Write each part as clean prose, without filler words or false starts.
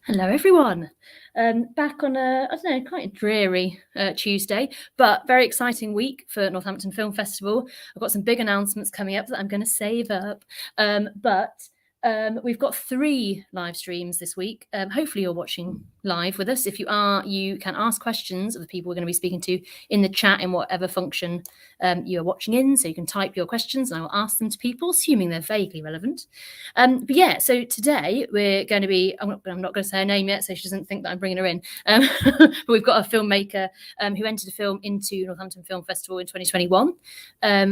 Hello, everyone. Back on quite a dreary Tuesday, but very exciting week for Northampton Film Festival. I've got some big announcements coming up that I'm going to save up. We've got 3 live streams this week. Hopefully you're watching live with us. If you are, you can ask questions of the people we're going to be speaking to in the chat in whatever function you are watching in. So you can type your questions and I will ask them to people, assuming they're vaguely relevant. So today we're going to be, I'm not going to say her name yet, so she doesn't think that I'm bringing her in. But we've got a filmmaker who entered a film into Northampton Film Festival in 2021.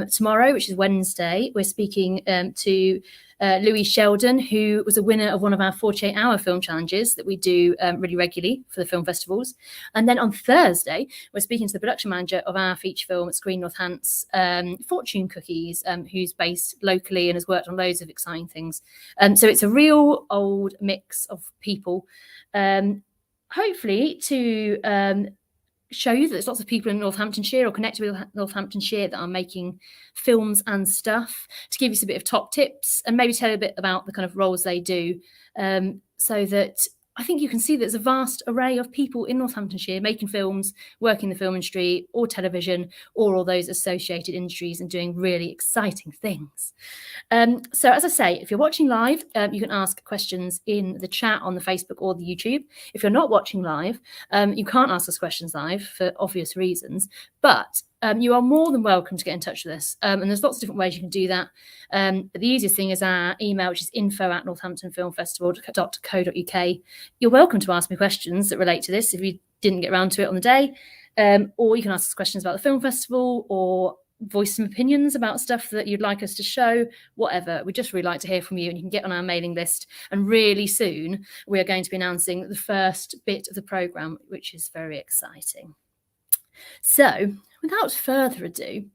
Tomorrow, which is Wednesday, we're speaking to Louis Sheldon, who was a winner of one of our 48-hour film challenges that we do really regularly for the film festivals. And then on Thursday, we're speaking to the production manager of our feature film at Screen Northants, Fortune Cookies, who's based locally and has worked on loads of exciting things. So it's a real old mix of people, hopefully to show you that there's lots of people in Northamptonshire or connected with Northamptonshire that are making films and stuff, to give you some bit of top tips and maybe tell you a bit about the kind of roles they do, so that I think you can see that there's a vast array of people in Northamptonshire making films, working in the film industry or television or all those associated industries and doing really exciting things. So as I say, if you're watching live, you can ask questions in the chat on the Facebook or the YouTube. If you're not watching live, you can't ask us questions live for obvious reasons, but you are more than welcome to get in touch with us. And there's lots of different ways you can do that. But the easiest thing is our email, which is info@northamptonfilmfestival.co.uk. You're welcome to ask me questions that relate to this if you didn't get around to it on the day. Or you can ask us questions about the film festival or voice some opinions about stuff that you'd like us to show, whatever. We'd just really like to hear from you, and you can get on our mailing list. And really soon, we are going to be announcing the first bit of the programme, which is very exciting. So without further ado,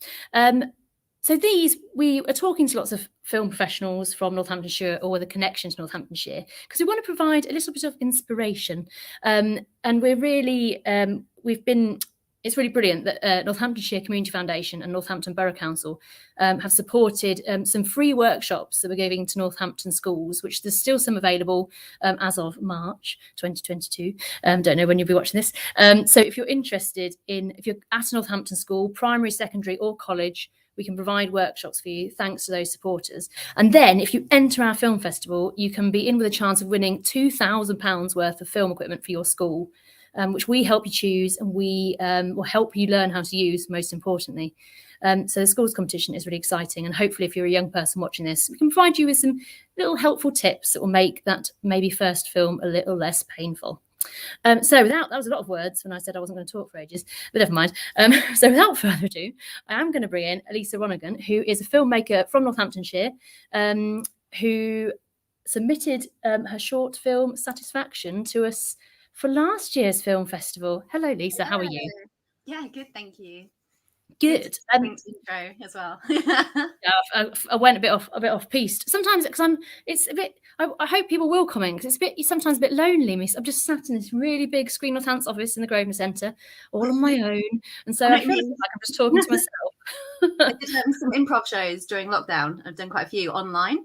we are talking to lots of film professionals from Northamptonshire or with a connection to Northamptonshire, because we want to provide a little bit of inspiration. And we're really, it's really brilliant that Northamptonshire Community Foundation and Northampton Borough Council have supported some free workshops that we're giving to Northampton schools, which there's still some available as of March 2022. Don't know when you'll be watching this. So if you're interested if you're at a Northampton school, primary, secondary or college, we can provide workshops for you thanks to those supporters. And then if you enter our film festival, you can be in with a chance of winning £2,000 worth of film equipment for your school, which we help you choose, and we will help you learn how to use, most importantly. So the schools competition is really exciting, and hopefully if you're a young person watching this, we can provide you with some little helpful tips that will make that maybe first film a little less painful. So that was a lot of words when I said I wasn't going to talk for ages, but never mind. So without further ado, I am going to bring in Elisa Ronaghan, who is a filmmaker from Northamptonshire, who submitted her short film Satisfaction to us for last year's film festival. Hello, Lisa. How are you? Yeah, good. Thank you. Good. Intro as well. Yeah, I went a bit off piste sometimes because it's a bit. I hope people will come in because it's sometimes a bit lonely. I'm just sat in this really big Screen Northants office in the Grosvenor Centre, all on my own, and so I feel like I'm just talking to myself. I did some improv shows during lockdown. I've done quite a few online,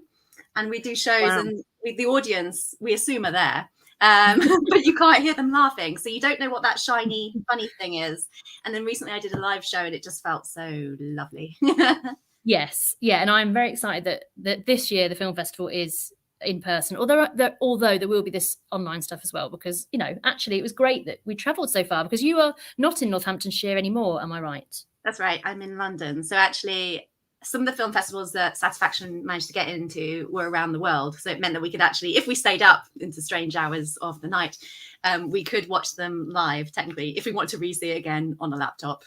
and we do shows, and with the audience, we assume are there. But you can't hear them laughing, so you don't know what that shiny funny thing is. And then recently I did a live show and it just felt so lovely. Yes, yeah, and I'm very excited that this year the film festival is in person, although there will be this online stuff as well, because actually it was great that we travelled so far, because you are not in Northamptonshire anymore, am I right? That's right, I'm in London. So actually some of the film festivals that Satisfaction managed to get into were around the world. So it meant that we could actually, if we stayed up into strange hours of the night, we could watch them live, technically, if we want to re-see it again on a laptop.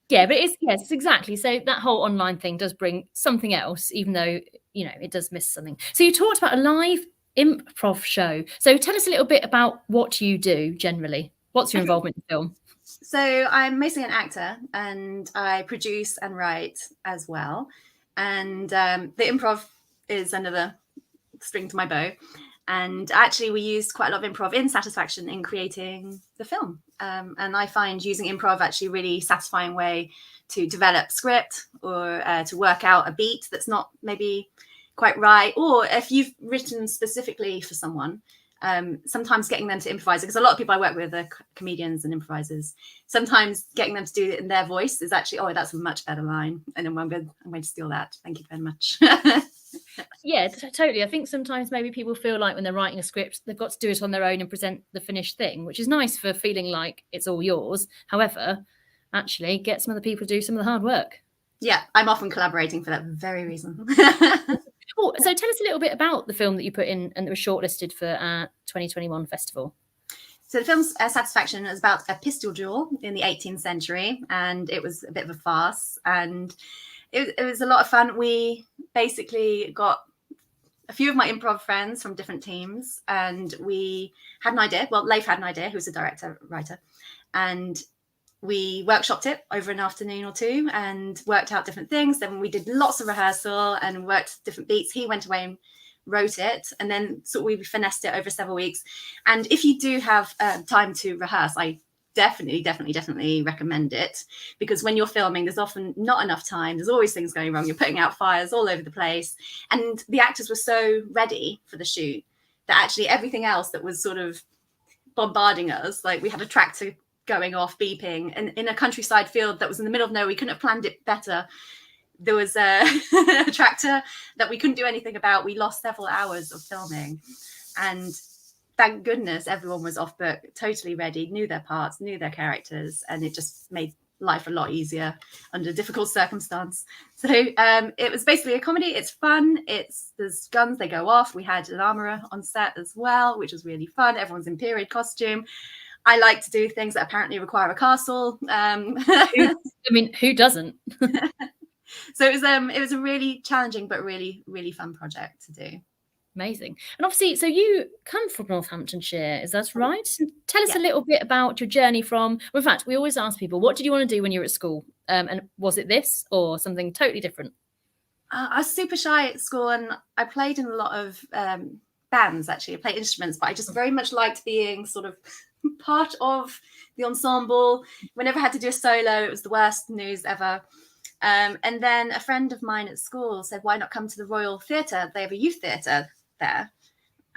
Yeah, but yes, exactly. So that whole online thing does bring something else, even though, it does miss something. So you talked about a live improv show. So tell us a little bit about what you do generally. What's your involvement in film? So I'm mostly an actor, and I produce and write as well. And the improv is another string to my bow. And actually, we used quite a lot of improv in Satisfaction in creating the film. And I find using improv actually a really satisfying way to develop script or to work out a beat that's not maybe quite right. Or if you've written specifically for someone, Sometimes getting them to improvise, because a lot of people I work with are comedians and improvisers. Sometimes getting them to do it in their voice is actually, oh, that's a much better line, and then I'm going to steal that. Thank you very much. Yeah, totally. I think sometimes maybe people feel like when they're writing a script, they've got to do it on their own and present the finished thing, which is nice for feeling like it's all yours. However, actually get some other people to do some of the hard work. Yeah, I'm often collaborating for that very reason. Oh, so tell us a little bit about the film that you put in and that was shortlisted for our 2021 festival. So the film's Satisfaction is about a pistol duel in the 18th century, and it was a bit of a farce, and it was a lot of fun. We basically got a few of my improv friends from different teams, and we had an idea. Well, Leif had an idea, who's a director, writer, and we workshopped it over an afternoon or two and worked out different things. Then we did lots of rehearsal and worked different beats. He went away and wrote it, and then we finessed it over several weeks. And if you do have time to rehearse, I definitely recommend it, because when you're filming, there's often not enough time. There's always things going wrong. You're putting out fires all over the place. And the actors were so ready for the shoot that actually everything else that was sort of bombarding us, like we had a tractor going off beeping, and in a countryside field that was in the middle of nowhere, we couldn't have planned it better. There was a tractor that we couldn't do anything about. We lost several hours of filming, and thank goodness everyone was off book, totally ready, knew their parts, knew their characters, and it just made life a lot easier under difficult circumstance. So it was basically a comedy. It's fun. There's guns, they go off. We had an armorer on set as well, which was really fun. Everyone's in period costume. I like to do things that apparently require a castle. I mean, who doesn't? So it was a really challenging but really, really fun project to do. Amazing. And obviously, so you come from Northamptonshire, is that right? Tell us a little bit about your journey from, well, in fact, we always ask people, what did you want to do when you were at school? And was it this or something totally different? I was super shy at school, and I played in a lot of bands, actually. I played instruments, but I just very much liked being sort of part of the ensemble. Whenever I had to do a solo, it was the worst news ever. And then a friend of mine at school said, why not come to the Royal Theatre? They have a youth theatre there.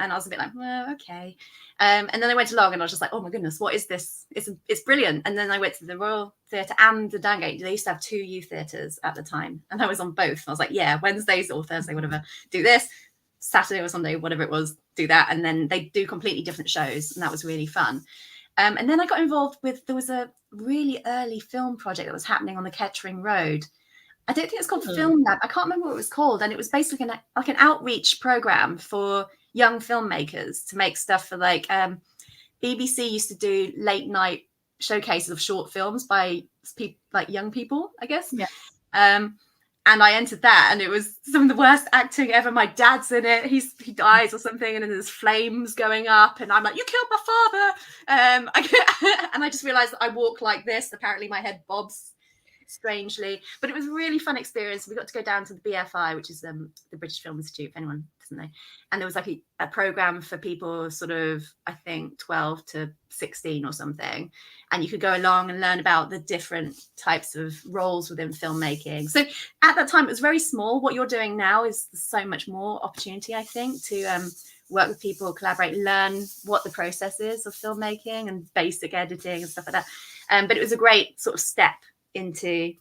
And I was a bit like, well, okay. And then I went along and I was just like, oh my goodness, what is this? It's brilliant. And then I went to the Royal Theatre and the Dangate. They used to have 2 youth theatres at the time. And I was on both. I was like, yeah, Wednesdays or Thursday, whatever, do this. Saturday or Sunday, whatever it was, do that. And then they do completely different shows. And that was really fun. And then I got involved with, there was a really early film project that was happening on the Kettering Road. I don't think it's called Film Lab. I can't remember what it was called. And it was basically like an outreach program for young filmmakers to make stuff for like BBC used to do late night showcases of short films by like young people, I guess. Yeah. And I entered that, and it was some of the worst acting ever. My dad's in it. He dies or something, and then there's flames going up, and I'm like, you killed my father. And I just realized that I walk like this. Apparently my head bobs strangely, but it was a really fun experience. We got to go down to the BFI, which is the British Film Institute, if anyone doesn't know. And there was like a program for people sort of, I think, 12 to 16 or something. And you could go along and learn about the different types of roles within filmmaking. So at that time, it was very small. What you're doing now is so much more opportunity, I think, to work with people, collaborate, learn what the process is of filmmaking and basic editing and stuff like that. But it was a great sort of step into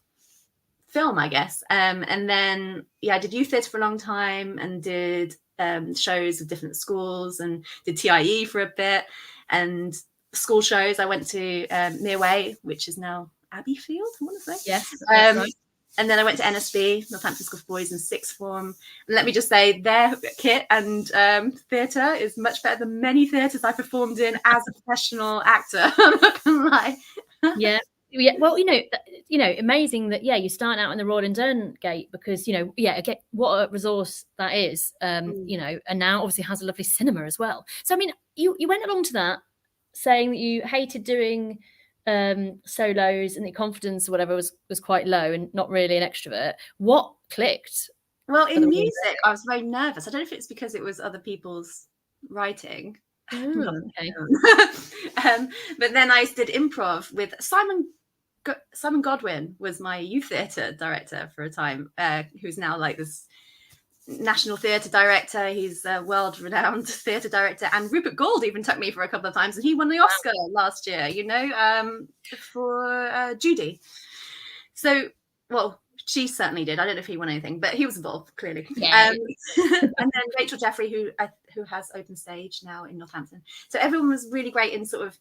film, I guess. And then, I did youth theatre for a long time and did shows of different schools and did TIE for a bit and school shows. I went to Mearway, which is now Abbeyfield, I want to say. Yes. Right. And then I went to NSB, Northampton School for Boys in sixth form. And let me just say, their kit and theatre is much better than many theatres I performed in as a professional actor. I'm not gonna lie. Yeah. Well, amazing that you start out in the Royal and Derngate, because again, what a resource that is. And now obviously has a lovely cinema as well. So I mean, you went along to that saying that you hated doing solos and the confidence or whatever was quite low and not really an extrovert. What clicked? Well, in music, I was very nervous. I don't know if it's because it was other people's writing. Okay. But then I did improv with Simon Godwin was my youth theatre director for a time, who's now like this national theatre director. He's a world-renowned theatre director, and Rupert Gould even took me for a couple of times, and he won the Oscar last year, for Judy. So, well, she certainly did. I don't know if he won anything, but he was involved, clearly. Yeah. And then Rachel Jeffrey, who has Open Stage now in Northampton. So everyone was really great in sort of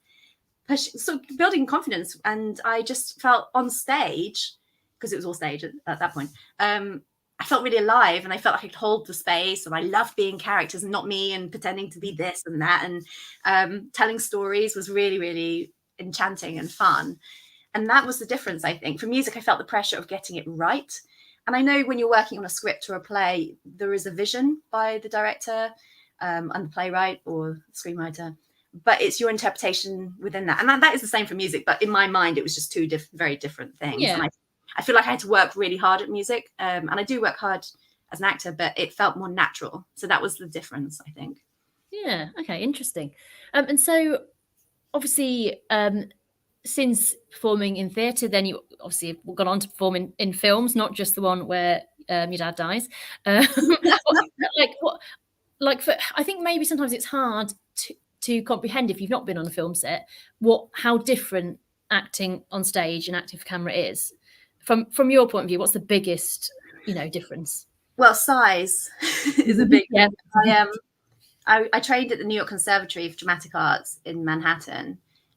building confidence. And I just felt on stage, because it was all stage at that point, I felt really alive, and I felt like I could hold the space, and I loved being characters and not me and pretending to be this and that. And telling stories was really, really enchanting and fun. And that was the difference, I think. For music, I felt the pressure of getting it right. And I know when you're working on a script or a play, there is a vision by the director and the playwright or screenwriter, but it's your interpretation within that. And that is the same for music, but in my mind, it was just two very different things. Yeah. And I feel like I had to work really hard at music. And I do work hard as an actor, but it felt more natural. So that was the difference, I think. Yeah. Okay. Interesting. And so obviously, since performing in theatre, then you obviously have gone on to perform in films, not just the one where your dad dies. I think maybe sometimes it's hard to comprehend, if you've not been on a film set, how different acting on stage and acting for camera is. From your point of view, what's the biggest, difference? Well, size is a big yeah. thing. I trained at the New York Conservatory of Dramatic Arts in Manhattan.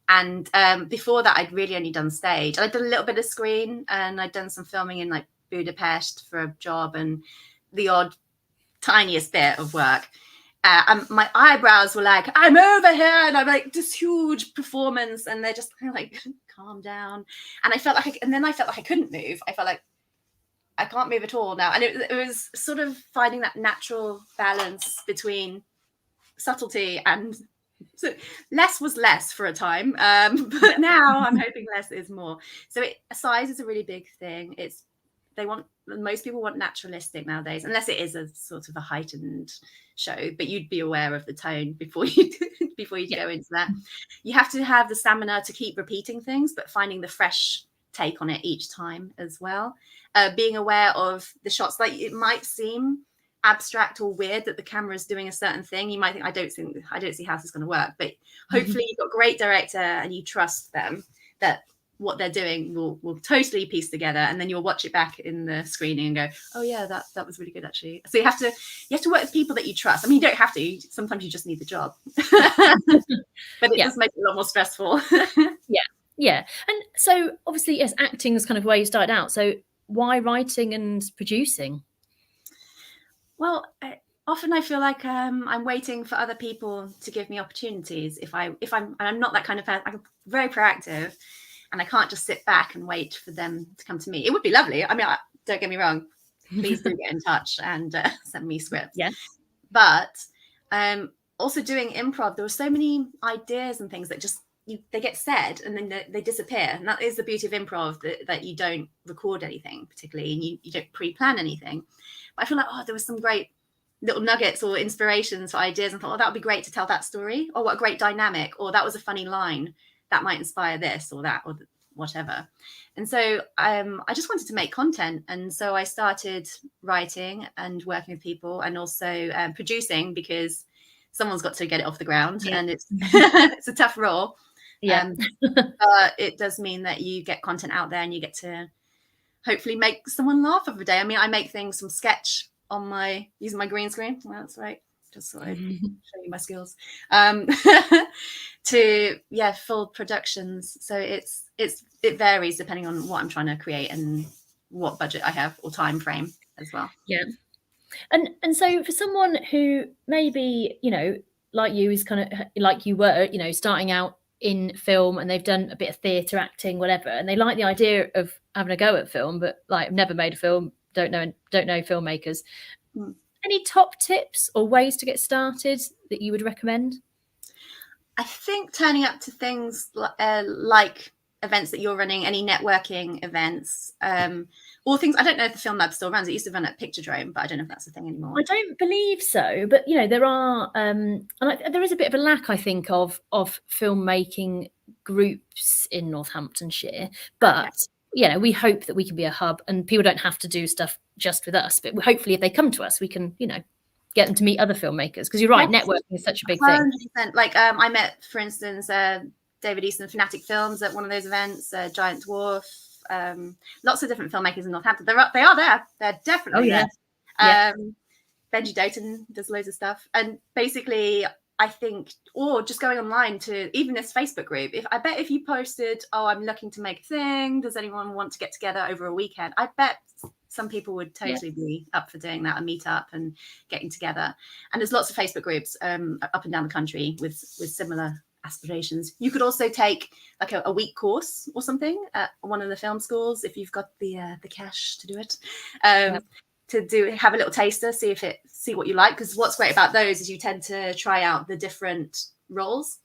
And before that, I'd really only done stage. I'd done a little bit of screen, and I'd done some filming in like Budapest for a job and the odd tiniest bit of work. And my eyebrows were like, I'm over here. And I'm like, this huge performance. And they're just kind of like, calm down. And I felt like, and then I felt like I couldn't move. I felt like I can't move at all now. And it was sort of finding that natural balance between subtlety and... So less was less for a time, but now I'm hoping less is more. So size is a really big thing. Most people want naturalistic nowadays, unless it is a sort of a heightened show. But you'd be aware of the tone before you go into that. You have to have the stamina to keep repeating things, but finding the fresh take on it each time as well. Being aware of the shots, like it might seem abstract or weird that the camera is doing a certain thing. You might think, I don't see how this is going to work, but hopefully you've got a great director and you trust them that what they're doing will totally piece together, and then you'll watch it back in the screening and go, oh yeah, that was really good actually. So you have to work with people that you trust. I mean, you don't have to, sometimes you just need the job. But it does make it a lot more stressful. Yeah. And so obviously, yes, acting is kind of where you started out. So why writing and producing? Well, often I feel like I'm waiting for other people to give me opportunities. I'm not that kind of person. I'm very proactive, and I can't just sit back and wait for them to come to me. It would be lovely. I mean, don't get me wrong. Please do get in touch and send me scripts. Yeah. But also doing improv, there were so many ideas and things that just they get said and then they disappear. And that is the beauty of improv, that you don't record anything particularly, and you don't pre-plan anything. But I feel like, there was some great little nuggets or inspirations for ideas, and thought, that would be great to tell that story, or what a great dynamic, or that was a funny line that might inspire this or that or whatever. And so I just wanted to make content, and so I started writing and working with people, and also producing, because someone's got to get it off the ground. And it's it's a tough role. But it does mean that you get content out there and you get to hopefully make someone laugh every day. I mean, I make things from sketch using my green screen. Well, that's right. Just so I show you my skills. To full productions. So it varies depending on what I'm trying to create and what budget I have or time frame as well. Yeah. And so for someone who maybe, like you, is kind of like you were, starting out in film, and they've done a bit of theatre, acting, whatever, and they like the idea of having a go at film, but like never made a film, don't know filmmakers. Any top tips or ways to get started that you would recommend? I think turning up to things like events that you're running, any networking events, or things. I don't know if the Film Lab still runs. It used to run at Pictodrome, but I don't know if that's a thing anymore. I don't believe so, but there are, and there is a bit of a lack, I think, of filmmaking groups in Northamptonshire. But we hope that we can be a hub, and people don't have to do stuff just with us, but hopefully if they come to us, we can, get them to meet other filmmakers, because you're right, networking is such a big thing. 100%. Like I met, for instance, David Easton of Fanatic Films at one of those events, Giant Dwarf, lots of different filmmakers in Northampton. They are there. They're definitely there. Benji Dayton does loads of stuff. And basically, I think, or just going online to even this Facebook group, if you posted, I'm looking to make a thing, does anyone want to get together over a weekend? I bet some people would totally be up for doing that, a meet up and getting together. And there's lots of Facebook groups up and down the country with similar aspirations. You could also take like a week course or something at one of the film schools if you've got the cash to do it. To have a little taster, see what you like, because what's great about those is you tend to try out the different roles.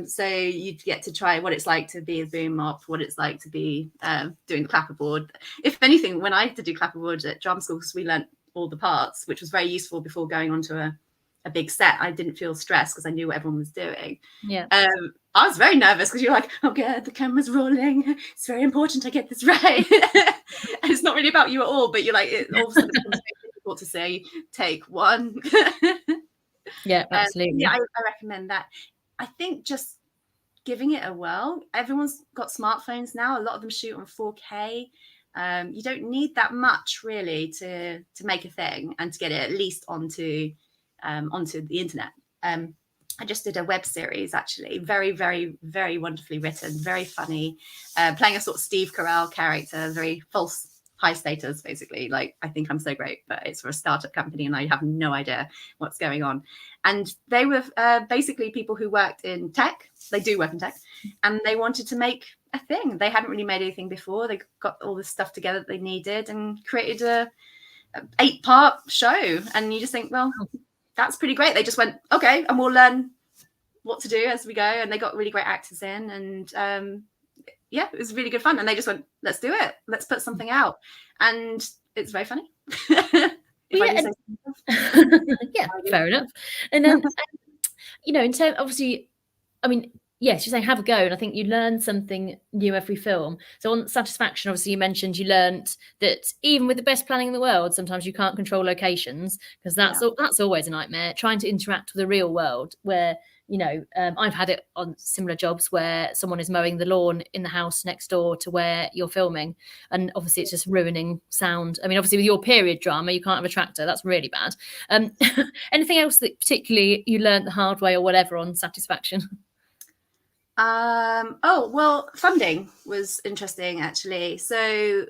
So you get to try what it's like to be a boom mop, what it's like to be doing the clapperboard. If anything, when I had to do clapperboard at drama school, because we learnt all the parts, which was very useful before going onto a big set, I didn't feel stressed because I knew what everyone was doing. I was very nervous because you're like, oh god, the camera's rolling, it's very important I get this right. And it's not really about you at all, but you're like, all of a sudden it's difficult to say take one. Absolutely. I recommend that. I think just giving it a whirl. Everyone's got smartphones now, a lot of them shoot on 4K. You don't need that much really to make a thing and to get it at least onto the internet. I just did a web series, actually, very, very, very wonderfully written, very funny, playing a sort of Steve Carell character, very false high status, basically. Like, I think I'm so great, but it's for a startup company and I have no idea what's going on. And they were basically people who worked in tech. They do work in tech, and they wanted to make a thing. They hadn't really made anything before. They got all this stuff together that they needed and created a 8-part show. And you just think, well, that's pretty great. They just went, okay, and we'll learn what to do as we go. And they got really great actors in, and it was really good fun. And they just went, let's do it. Let's put something out. And it's very funny. Fair enough. And then, in terms, obviously, I mean, yes, you're saying have a go, and I think you learn something new every film. So on Satisfaction, obviously, you mentioned you learnt that even with the best planning in the world, sometimes you can't control locations, because that's always a nightmare. Trying to interact with the real world, where I've had it on similar jobs where someone is mowing the lawn in the house next door to where you're filming, and obviously it's just ruining sound. I mean, obviously with your period drama, you can't have a tractor. That's really bad. Anything else that particularly you learnt the hard way or whatever on Satisfaction? Funding was interesting, actually. So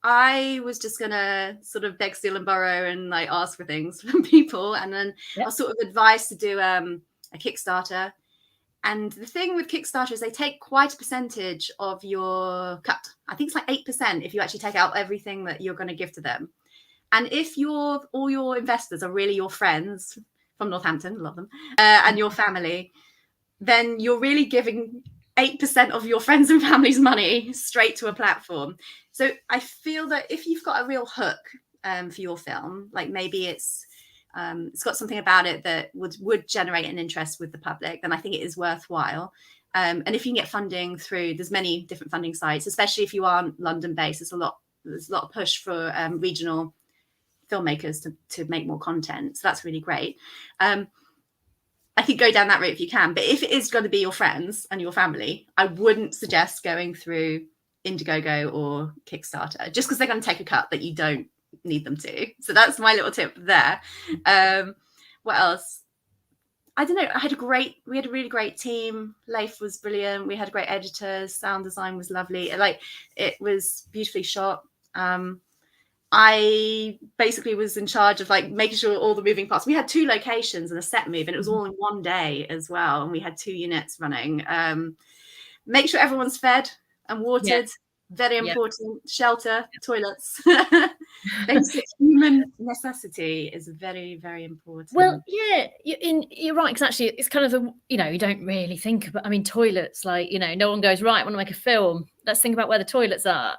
I was just gonna sort of beg, steal, and borrow, and like ask for things from people, and then I was sort of advised to do a Kickstarter. And the thing with Kickstarter is they take quite a percentage of your cut. I think it's like 8% if you actually take out everything that you're going to give to them. And if all your investors are really your friends from Northampton, love them, and your family, then you're really giving 8% of your friends and family's money straight to a platform. So I feel that if you've got a real hook for your film, like maybe it's got something about it that would generate an interest with the public, then I think it is worthwhile. And if you can get funding through, there's many different funding sites, especially if you aren't London based, there's a lot of push for regional filmmakers to make more content. So that's really great. I think go down that route if you can. But if it is going to be your friends and your family, I wouldn't suggest going through Indiegogo or Kickstarter, just because they're going to take a cut that you don't need them to. So that's my little tip there. What else? I don't know. We had a really great team. Leif was brilliant. We had great editors. Sound design was lovely. It was beautifully shot. I basically was in charge of making sure all the moving parts. We had 2 locations and a set move, and it was all in one day as well. And we had 2 units running. Make sure everyone's fed and watered. Yeah. Very important. Yeah. Shelter, toilets. Basic human necessity is very, very important. Well, yeah, you're right, because actually it's kind of you don't really think about, toilets, no one goes, right, I want to make a film, let's think about where the toilets are.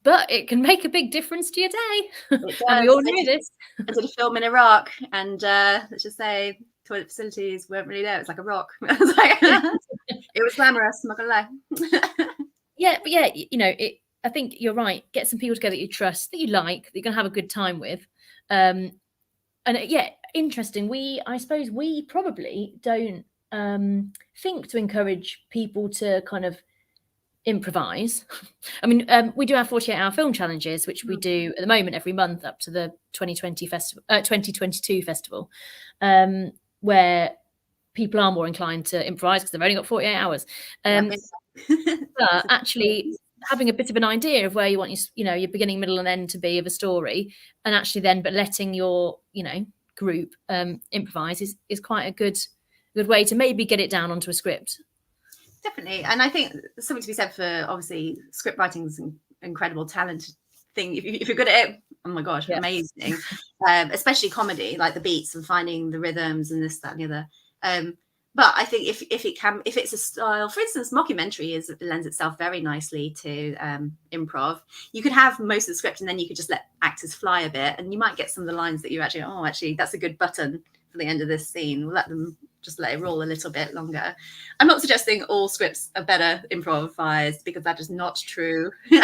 But it can make a big difference to your day. And we all know this. I did a film in Iraq, and let's just say toilet facilities weren't really there. It was like a rock. It was glamorous, I'm not gonna lie. but you know, I think you're right. Get some people together that you trust, that you like, that you're going to have a good time with. And interesting. I suppose we probably don't think to encourage people to kind of improvise. I mean, we do have 48-hour film challenges, which we do at the moment every month up to the 2022 festival, where people are more inclined to improvise because they've only got 48 hours. But actually having a bit of an idea of where you want your beginning, middle, and end to be of a story, and actually then but letting your group improvise is quite a good way to maybe get it down onto a script. Definitely. And I think there's something to be said for, obviously, script writing is an incredible talent thing. If you're good at it, oh my gosh, amazing. Especially comedy, like the beats and finding the rhythms and this, that, and the other. But I think if it's a style, for instance, mockumentary lends itself very nicely to improv. You could have most of the script and then you could just let actors fly a bit, and you might get some of the lines that you actually, that's a good button for the end of this scene. We'll let it roll a little bit longer. I'm not suggesting all scripts are better improvised, because that is not true. No.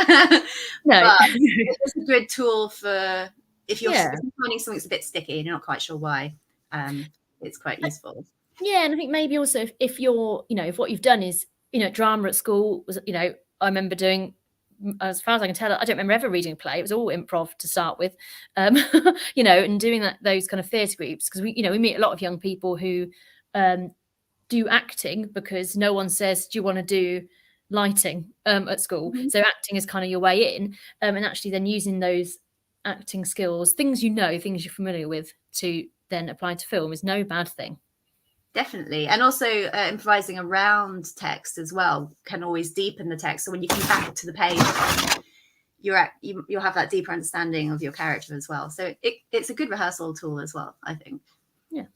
But it's a good tool for if you're finding something that's a bit sticky and you're not quite sure why. It's quite useful. Yeah, and I think maybe also if you're, if what you've done is, drama at school was, I remember doing, as far as I can tell, I don't remember ever reading a play. It was all improv to start with, and doing those kind of theatre groups, because we meet a lot of young people who do acting because no one says, do you want to do lighting at school? Mm-hmm. So acting is kind of your way in, and actually then using those acting skills, things things you're familiar with, to then apply to film is no bad thing. Definitely. And also improvising around text as well can always deepen the text. So when you come back to the page, you'll have that deeper understanding of your character as well. So it's a good rehearsal tool as well, I think. Yeah.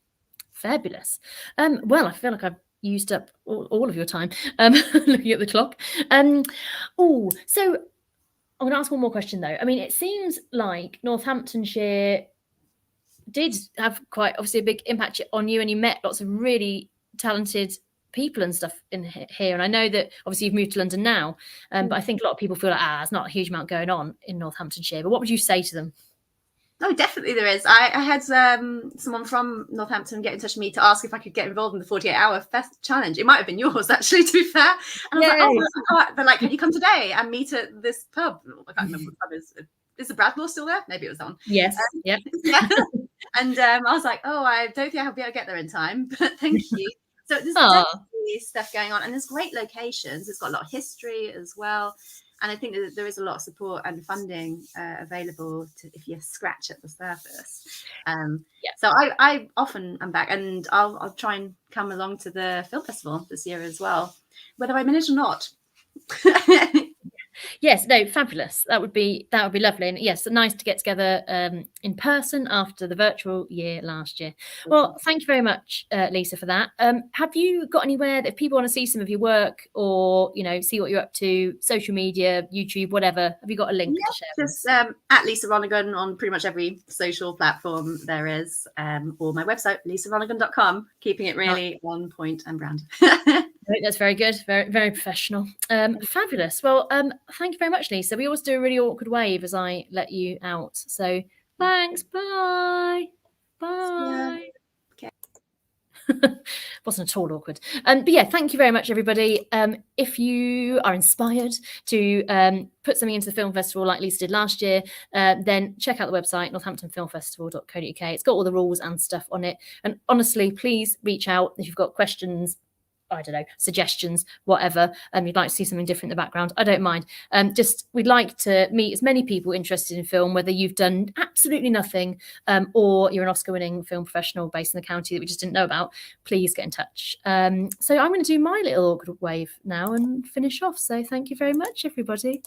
Fabulous. Well, I feel like I've used up all of your time looking at the clock. So I'm going to ask one more question, though. I mean, it seems like Northamptonshire did have quite obviously a big impact on you, and you met lots of really talented people and stuff in here. And I know that obviously you've moved to London now, but I think a lot of people feel like there's not a huge amount going on in Northamptonshire. But what would you say to them? Oh, definitely there is. I had someone from Northampton get in touch with me to ask if I could get involved in the 48-hour fest challenge. It might have been yours, actually, to be fair. And I was like, they're like, can you come today and meet at this pub? I can't remember what pub is. Is the Bradlaugh still there? Maybe it was on. Yes. Yep. Yeah. And I was like, I don't think I'll be able to get there in time, but thank you. So there's definitely stuff going on, and there's great locations. It's got a lot of history as well. And I think that there is a lot of support and funding available if you scratch at the surface. So I often am back, and I'll try and come along to the film festival this year as well, whether I manage or not. Yes, no, fabulous. That would be lovely. And yes, nice to get together in person after the virtual year last year. Well, thank you very much, Lisa, for that. Have you got anywhere that if people want to see some of your work, or see what you're up to, social media, YouTube, whatever, have you got a link to share? Just at Lisa Ronaghan on pretty much every social platform there is, or my website, lisaronaghan.com, keeping it really on point and brand. That's very good. Very, very professional. Fabulous. Well, thank you very much, Lisa. We always do a really awkward wave as I let you out. So thanks. Bye. Bye. Yeah. Okay. Wasn't at all awkward. But yeah, thank you very much, everybody. If you are inspired to put something into the film festival like Lisa did last year, then check out the website, northamptonfilmfestival.co.uk. It's got all the rules and stuff on it. And honestly, please reach out if you've got questions, I don't know, suggestions, whatever, you'd like to see something different in the background, I don't mind. We'd like to meet as many people interested in film, whether you've done absolutely nothing or you're an Oscar-winning film professional based in the county that we just didn't know about. Please get in touch. So I'm going to do my little awkward wave now and finish off. So thank you very much, everybody.